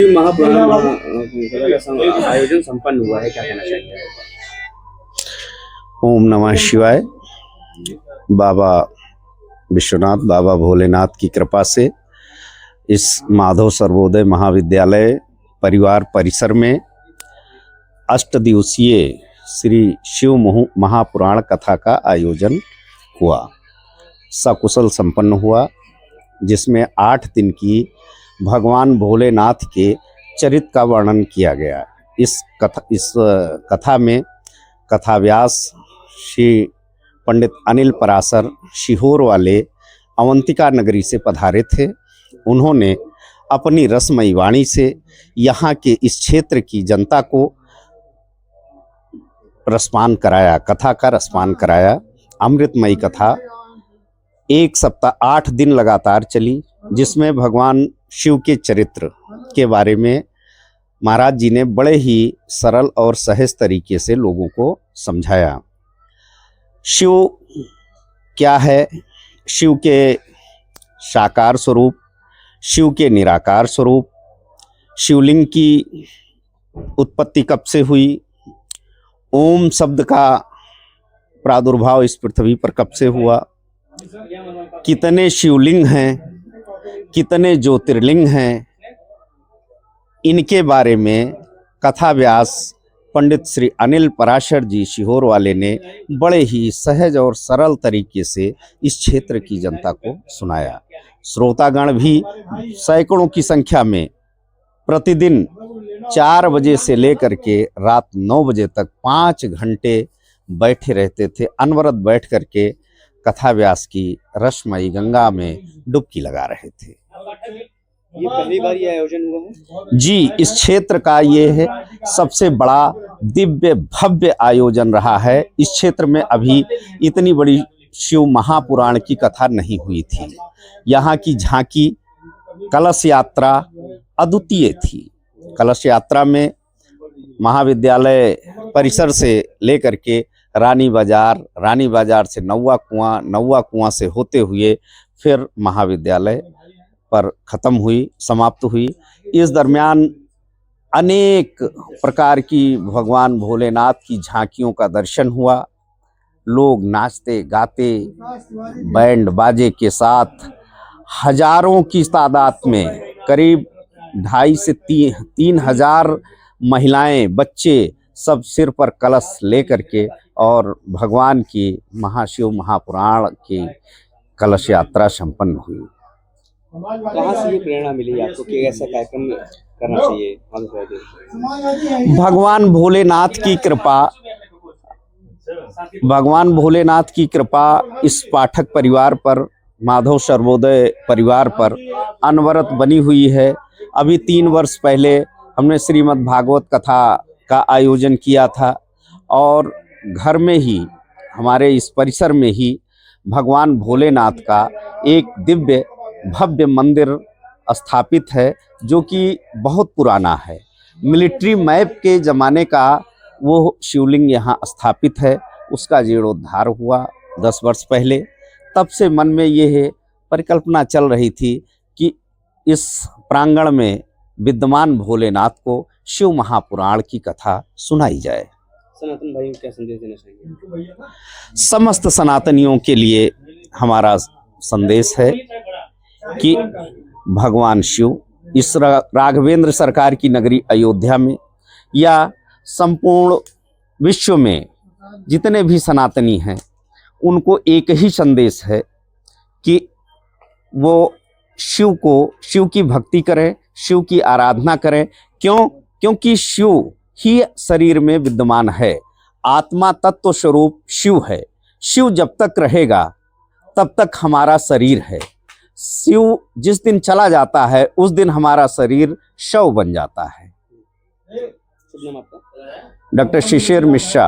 महापुराण आयोजन संपन्न हुआ है, क्या कहना चाहिए? ओम नमः शिवाय। बाबा विश्वनाथ, बाबा भोलेनाथ की कृपा से इस माधव सर्वोदय महाविद्यालय परिवार परिसर में अष्टदिवसीय श्री शिव महापुराण कथा का आयोजन हुआ, सकुशल संपन्न हुआ, जिसमें 8 दिन की भगवान भोलेनाथ के चरित्र का वर्णन किया गया। इस कथा में कथाव्यास श्री पंडित अनिल पराशर सीहोर वाले अवंतिका नगरी से पधारे थे। उन्होंने अपनी रसमयी वाणी से यहाँ के इस क्षेत्र की जनता को रसपान कराया, कथा का रसपान कराया। अमृतमयी कथा 1 सप्ताह 8 दिन लगातार चली, जिसमें भगवान शिव के चरित्र के बारे में महाराज जी ने बड़े ही सरल और सहज तरीके से लोगों को समझाया। शिव क्या है, शिव के साकार स्वरूप, शिव के निराकार स्वरूप, शिवलिंग की उत्पत्ति कब से हुई, ओम शब्द का प्रादुर्भाव इस पृथ्वी पर कब से हुआ, कितने शिवलिंग हैं, कितने ज्योतिर्लिंग हैं, इनके बारे में कथाव्यास पंडित श्री अनिल पराशर जी सीहोर वाले ने बड़े ही सहज और सरल तरीके से इस क्षेत्र की जनता को सुनाया। श्रोतागण भी सैकड़ों की संख्या में प्रतिदिन 4 बजे से लेकर के रात 9 बजे तक 5 घंटे बैठे रहते थे। अनवरत बैठ करके कथाव्यास की रसमयी गंगा में डुबकी लगा रहे थे। ये पहली बार ये आयोजन हुआ है जी। इस क्षेत्र का ये है सबसे बड़ा दिव्य भव्य आयोजन रहा है। इस क्षेत्र में अभी इतनी बड़ी शिव महापुराण की कथा नहीं हुई थी। यहाँ की झांकी कलश यात्रा अद्वितीय थी। कलश यात्रा में महाविद्यालय परिसर से लेकर के रानी बाजार से नौवा कुआं से होते हुए फिर महाविद्यालय पर खत्म हुई, समाप्त हुई। इस दरमियान अनेक प्रकार की भगवान भोलेनाथ की झांकियों का दर्शन हुआ। लोग नाचते गाते बैंड बाजे के साथ हजारों की तादाद में, करीब 2.5 से 3 हजार महिलाएं, बच्चे सब सिर पर कलश लेकर के और भगवान की महाशिव महापुराण की कलश यात्रा संपन्न हुई। कहाँ से ये प्रेरणा मिली आपको कि ऐसा कार्यक्रम करना चाहिए? भगवान भोलेनाथ की कृपा इस पाठक परिवार पर, माधव सर्वोदय परिवार पर अनवरत बनी हुई है। अभी 3 वर्ष पहले हमने श्रीमद् भागवत कथा का आयोजन किया था और घर में ही, हमारे इस परिसर में ही भगवान भोलेनाथ का एक दिव्य भव्य मंदिर स्थापित है, जो कि बहुत पुराना है। मिलिट्री मैप के ज़माने का वो शिवलिंग यहाँ स्थापित है। उसका जीर्णोद्धार हुआ 10 वर्ष पहले। तब से मन में ये है परिकल्पना चल रही थी कि इस प्रांगण में विद्यमान भोलेनाथ को शिव महापुराण की कथा सुनाई जाए। सनातन भाइयों को क्या संदेश देना चाहिए? समस्त सनातनियों के लिए हमारा संदेश है कि भगवान शिव इस राघवेंद्र सरकार की नगरी अयोध्या में या संपूर्ण विश्व में जितने भी सनातनी हैं, उनको एक ही संदेश है कि वो शिव की भक्ति करें, शिव की आराधना करें। क्योंकि शिव ही शरीर में विद्यमान है। आत्मा तत्व स्वरूप शिव है। शिव जब तक रहेगा तब तक हमारा शरीर है। शिव जिस दिन चला जाता है उस दिन हमारा शरीर शव बन जाता है। शुभ नाम आपका? डॉक्टर शिशिर मिश्रा।